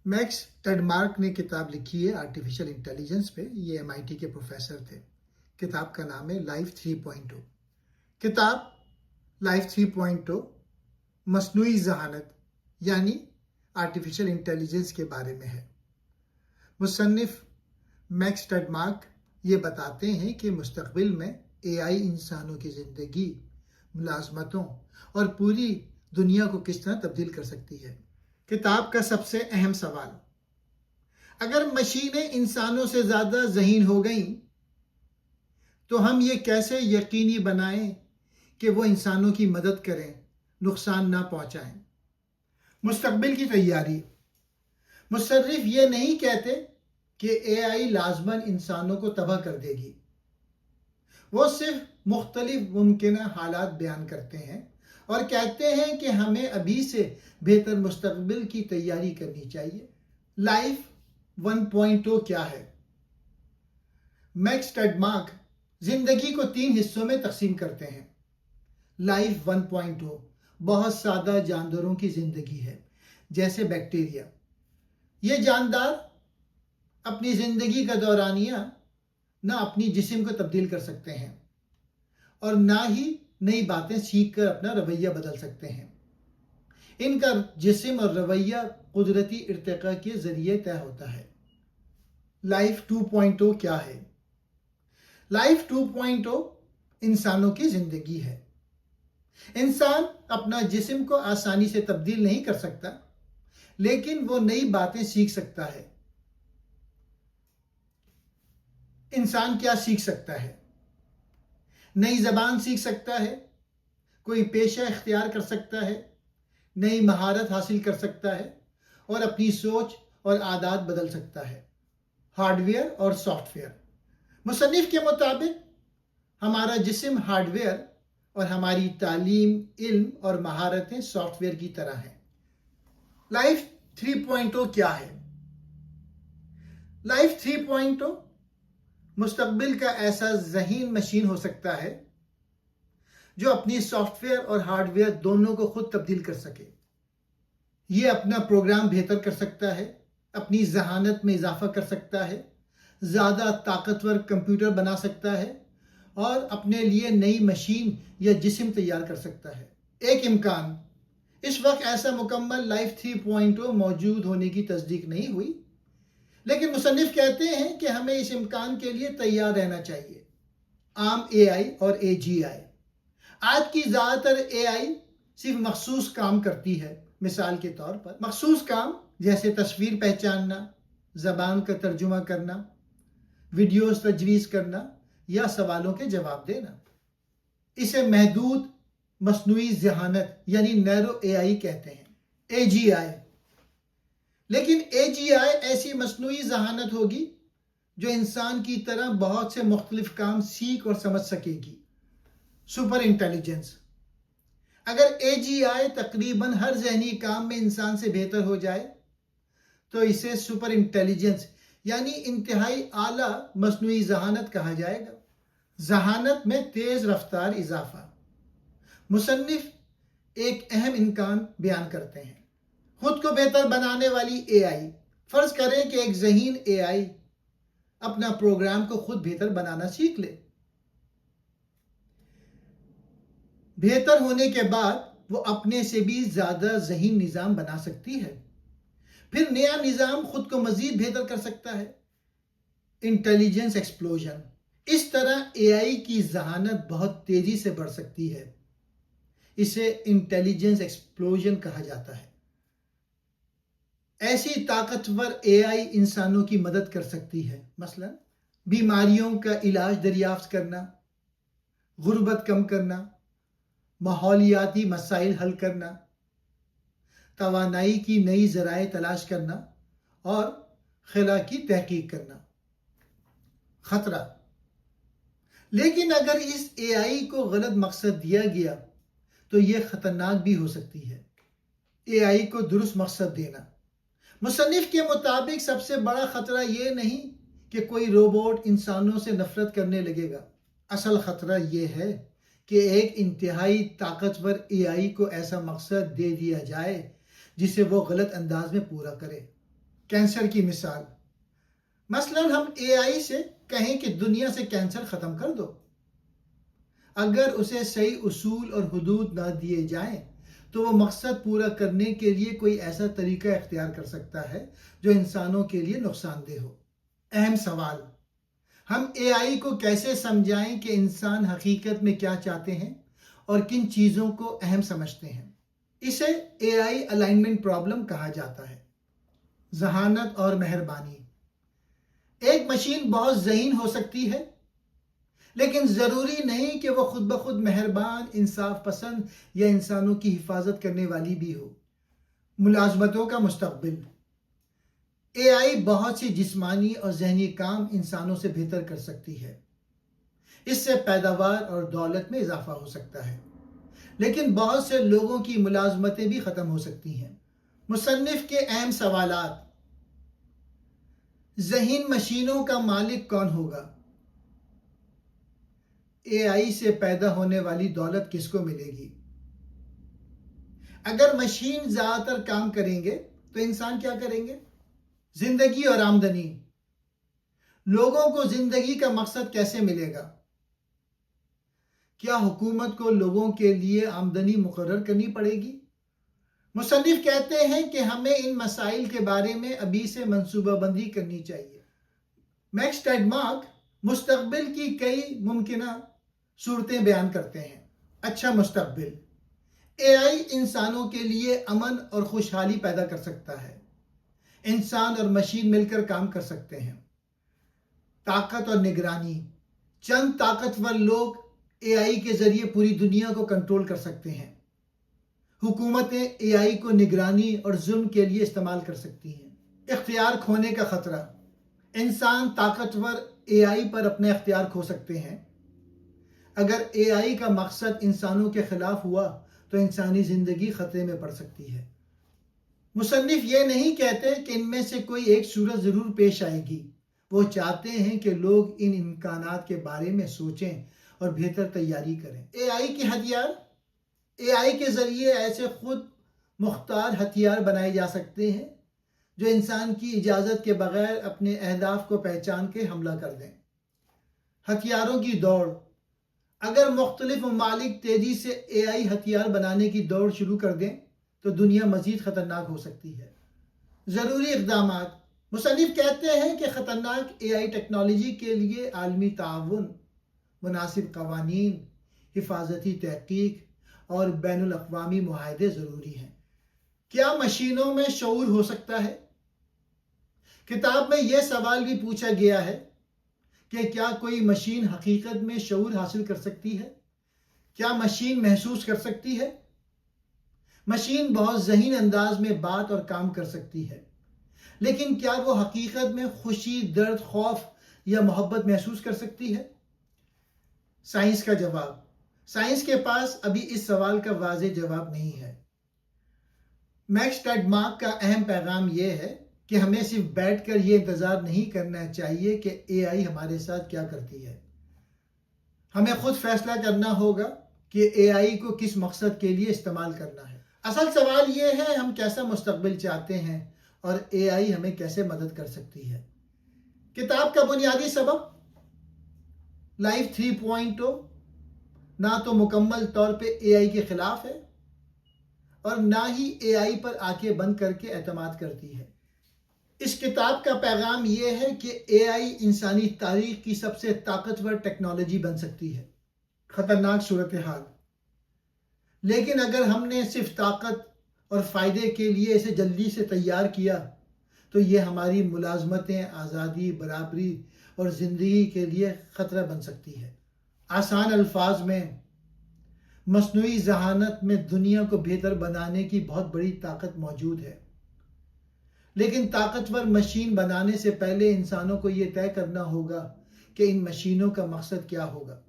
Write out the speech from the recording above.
Max ٹیڈمارک نے کتاب لکھی ہے آرٹیفیشل انٹیلیجنس پہ. یہ MIT کے پروفیسر تھے. کتاب کا نام ہے لائف 3.0. کتاب لائف 3.0 مصنوعی ذہانت یعنی آرٹیفیشل انٹیلیجنس کے بارے میں ہے. مصنف میکس ٹیڈمارک یہ بتاتے ہیں کہ مستقبل میں AI انسانوں کی زندگی، ملازمتوں اور پوری دنیا کو کس طرح تبدیل کر سکتی ہے. کتاب کا سب سے اہم سوال: اگر مشینیں انسانوں سے زیادہ ذہین ہو گئیں تو ہم یہ کیسے یقینی بنائیں کہ وہ انسانوں کی مدد کریں، نقصان نہ پہنچائیں؟ مستقبل کی تیاری. مصنف یہ نہیں کہتے کہ AI لازماً انسانوں کو تباہ کر دے گی. وہ صرف مختلف ممکنہ حالات بیان کرتے ہیں اور کہتے ہیں کہ ہمیں ابھی سے بہتر مستقبل کی تیاری کرنی چاہیے. لائف 1.0 کیا ہے؟ میکس ٹیڈمارک زندگی کو 3 حصوں میں تقسیم کرتے ہیں. لائف 1.0 بہت سادہ جانداروں کی زندگی ہے، جیسے بیکٹیریا. یہ جاندار اپنی زندگی کا دورانیہ نہ اپنی جسم کو تبدیل کر سکتے ہیں اور نہ ہی نئی باتیں سیکھ کر اپنا رویہ بدل سکتے ہیں. ان کا جسم اور رویہ قدرتی ارتقاء کے ذریعے طے ہوتا ہے. لائف 2.0 کیا ہے؟ لائف 2.0 انسانوں کی زندگی ہے. انسان اپنا جسم کو آسانی سے تبدیل نہیں کر سکتا، لیکن وہ نئی باتیں سیکھ سکتا ہے. انسان کیا سیکھ سکتا ہے؟ نئی زبان سیکھ سکتا ہے، کوئی پیشہ اختیار کر سکتا ہے، نئی مہارت حاصل کر سکتا ہے اور اپنی سوچ اور عادات بدل سکتا ہے. ہارڈ ویئر اور سافٹ ویئر. مصنف کے مطابق ہمارا جسم ہارڈ ویئر اور ہماری تعلیم، علم اور مہارتیں سافٹ ویئر کی طرح ہیں. لائف 3.0 کیا ہے؟ لائف 3.0 مستقبل کا ایسا ذہین مشین ہو سکتا ہے جو اپنی سافٹ ویئر اور ہارڈ ویئر دونوں کو خود تبدیل کر سکے. یہ اپنا پروگرام بہتر کر سکتا ہے، اپنی ذہانت میں اضافہ کر سکتا ہے، زیادہ طاقتور کمپیوٹر بنا سکتا ہے اور اپنے لیے نئی مشین یا جسم تیار کر سکتا ہے. ایک امکان. اس وقت ایسا مکمل لائف 3.0 موجود ہونے کی تصدیق نہیں ہوئی، لیکن مصنف کہتے ہیں کہ ہمیں اس امکان کے لیے تیار رہنا چاہیے. عام AI اور AGI. آج کی زیادہ تر AI صرف مخصوص کام کرتی ہے. مثال کے طور پر مخصوص کام جیسے تصویر پہچاننا، زبان کا ترجمہ کرنا، ویڈیوز تجویز کرنا یا سوالوں کے جواب دینا. اسے محدود مصنوعی ذہانت یعنی نیرو AI کہتے ہیں. AGI. لیکن AGI ایسی مصنوعی ذہانت ہوگی جو انسان کی طرح بہت سے مختلف کام سیکھ اور سمجھ سکے گی. Super intelligence. اگر AGI تقریباً ہر ذہنی کام میں انسان سے بہتر ہو جائے تو اسے سپر انٹیلیجنس یعنی انتہائی اعلیٰ مصنوعی ذہانت کہا جائے گا. ذہانت میں تیز رفتار اضافہ. مصنف ایک اہم امکان بیان کرتے ہیں. خود کو بہتر بنانے والی AI. فرض کریں کہ ایک ذہین AI اپنا پروگرام کو خود بہتر بنانا سیکھ لے. بہتر ہونے کے بعد وہ اپنے سے بھی زیادہ ذہین نظام بنا سکتی ہے. پھر نیا نظام خود کو مزید بہتر کر سکتا ہے. Intelligence explosion. اس طرح AI کی ذہانت بہت تیزی سے بڑھ سکتی ہے. اسے انٹیلیجنس ایکسپلوژن کہا جاتا ہے. ایسی طاقتور AI انسانوں کی مدد کر سکتی ہے، مثلا بیماریوں کا علاج دریافت کرنا، غربت کم کرنا، ماحولیاتی مسائل حل کرنا، توانائی کی نئی ذرائع تلاش کرنا اور خلا کی تحقیق کرنا. خطرہ. لیکن اگر اس AI کو غلط مقصد دیا گیا تو یہ خطرناک بھی ہو سکتی ہے. AI کو درست مقصد دینا. مصنف کے مطابق سب سے بڑا خطرہ یہ نہیں کہ کوئی روبوٹ انسانوں سے نفرت کرنے لگے گا. اصل خطرہ یہ ہے کہ ایک انتہائی طاقتور AI کو ایسا مقصد دے دیا جائے جسے وہ غلط انداز میں پورا کرے. کینسر کی مثال، مثلا ہم اے آئی سے کہیں کہ دنیا سے کینسر ختم کر دو، اگر اسے صحیح اصول اور حدود نہ دیے جائیں تو وہ مقصد پورا کرنے کے لیے کوئی ایسا طریقہ اختیار کر سکتا ہے جو انسانوں کے لیے نقصان دہ ہو۔ اہم سوال، ہم اے آئی کو کیسے سمجھائیں کہ انسان حقیقت میں کیا چاہتے ہیں اور کن چیزوں کو اہم سمجھتے ہیں؟ اسے اے آئی الائنمنٹ پرابلم کہا جاتا ہے۔ ذہانت اور مہربانی، ایک مشین بہت ذہین ہو سکتی ہے لیکن ضروری نہیں کہ وہ خود بخود مہربان، انصاف پسند یا انسانوں کی حفاظت کرنے والی بھی ہو۔ ملازمتوں کا مستقبل، اے آئی بہت سی جسمانی اور ذہنی کام انسانوں سے بہتر کر سکتی ہے، اس سے پیداوار اور دولت میں اضافہ ہو سکتا ہے، لیکن بہت سے لوگوں کی ملازمتیں بھی ختم ہو سکتی ہیں۔ مصنف کے اہم سوالات، ذہین مشینوں کا مالک کون ہوگا؟ اے آئی سے پیدا ہونے والی دولت کس کو ملے گی؟ اگر مشین زیادہ تر کام کریں گے تو انسان کیا کریں گے؟ زندگی اور آمدنی، لوگوں کو زندگی کا مقصد کیسے ملے گا؟ کیا حکومت کو لوگوں کے لیے آمدنی مقرر کرنی پڑے گی؟ مصنف کہتے ہیں کہ ہمیں ان مسائل کے بارے میں ابھی سے منصوبہ بندی کرنی چاہیے۔ میکس ٹیڈمارک مستقبل کی کئی ممکنہ صورتیں بیان کرتے ہیں۔ اچھا مستقبل، اے آئی انسانوں کے لیے امن اور خوشحالی پیدا کر سکتا ہے۔ انسان اور مشین مل کر کام کر سکتے ہیں۔ طاقت اور نگرانی، چند طاقتور لوگ اے آئی کے ذریعے پوری دنیا کو کنٹرول کر سکتے ہیں۔ حکومتیں اے آئی کو نگرانی اور ظلم کے لیے استعمال کر سکتی ہیں۔ اختیار کھونے کا خطرہ، انسان طاقتور اے آئی پر اپنا اختیار کھو سکتے ہیں۔ اگر اے آئی کا مقصد انسانوں کے خلاف ہوا تو انسانی زندگی خطرے میں پڑ سکتی ہے۔ مصنف یہ نہیں کہتے کہ ان میں سے کوئی ایک صورت ضرور پیش آئے گی، وہ چاہتے ہیں کہ لوگ ان امکانات کے بارے میں سوچیں اور بہتر تیاری کریں۔ اے آئی کے ہتھیار، اے آئی کے ذریعے ایسے خود مختار ہتھیار بنائے جا سکتے ہیں جو انسان کی اجازت کے بغیر اپنے اہداف کو پہچان کے حملہ کر دیں۔ ہتھیاروں کی دوڑ، اگر مختلف ممالک تیزی سے اے آئی ہتھیار بنانے کی دوڑ شروع کر دیں تو دنیا مزید خطرناک ہو سکتی ہے۔ ضروری اقدامات، مصنف کہتے ہیں کہ خطرناک اے آئی ٹیکنالوجی کے لیے عالمی تعاون، مناسب قوانین، حفاظتی تحقیق اور بین الاقوامی معاہدے ضروری ہیں۔ کیا مشینوں میں شعور ہو سکتا ہے؟ کتاب میں یہ سوال بھی پوچھا گیا ہے کہ کیا کوئی مشین حقیقت میں شعور حاصل کر سکتی ہے؟ کیا مشین محسوس کر سکتی ہے؟ مشین بہت ذہین انداز میں بات اور کام کر سکتی ہے، لیکن کیا وہ حقیقت میں خوشی، درد، خوف یا محبت محسوس کر سکتی ہے؟ سائنس کا جواب، سائنس کے پاس ابھی اس سوال کا واضح جواب نہیں ہے۔ میکس ٹیڈمارک کا اہم پیغام یہ ہے کہ ہمیں صرف بیٹھ کر یہ انتظار نہیں کرنا چاہیے کہ اے آئی ہمارے ساتھ کیا کرتی ہے۔ ہمیں خود فیصلہ کرنا ہوگا کہ اے آئی کو کس مقصد کے لیے استعمال کرنا ہے۔ اصل سوال یہ ہے ہم کیسا مستقبل چاہتے ہیں اور اے آئی ہمیں کیسے مدد کر سکتی ہے۔ کتاب کا بنیادی سبب، لائف 3.0 نہ تو مکمل طور پہ اے آئی کے خلاف ہے اور نہ ہی اے آئی پر آنکھیں بند کر کے اعتماد کرتی ہے۔ اس کتاب کا پیغام یہ ہے کہ اے آئی انسانی تاریخ کی سب سے طاقتور ٹیکنالوجی بن سکتی ہے۔ خطرناک صورتحال، لیکن اگر ہم نے صرف طاقت اور فائدے کے لیے اسے جلدی سے تیار کیا تو یہ ہماری ملازمتیں، آزادی، برابری اور زندگی کے لیے خطرہ بن سکتی ہے۔ آسان الفاظ میں، مصنوعی ذہانت میں دنیا کو بہتر بنانے کی بہت بڑی طاقت موجود ہے، لیکن طاقتور مشین بنانے سے پہلے انسانوں کو یہ طے کرنا ہوگا کہ ان مشینوں کا مقصد کیا ہوگا۔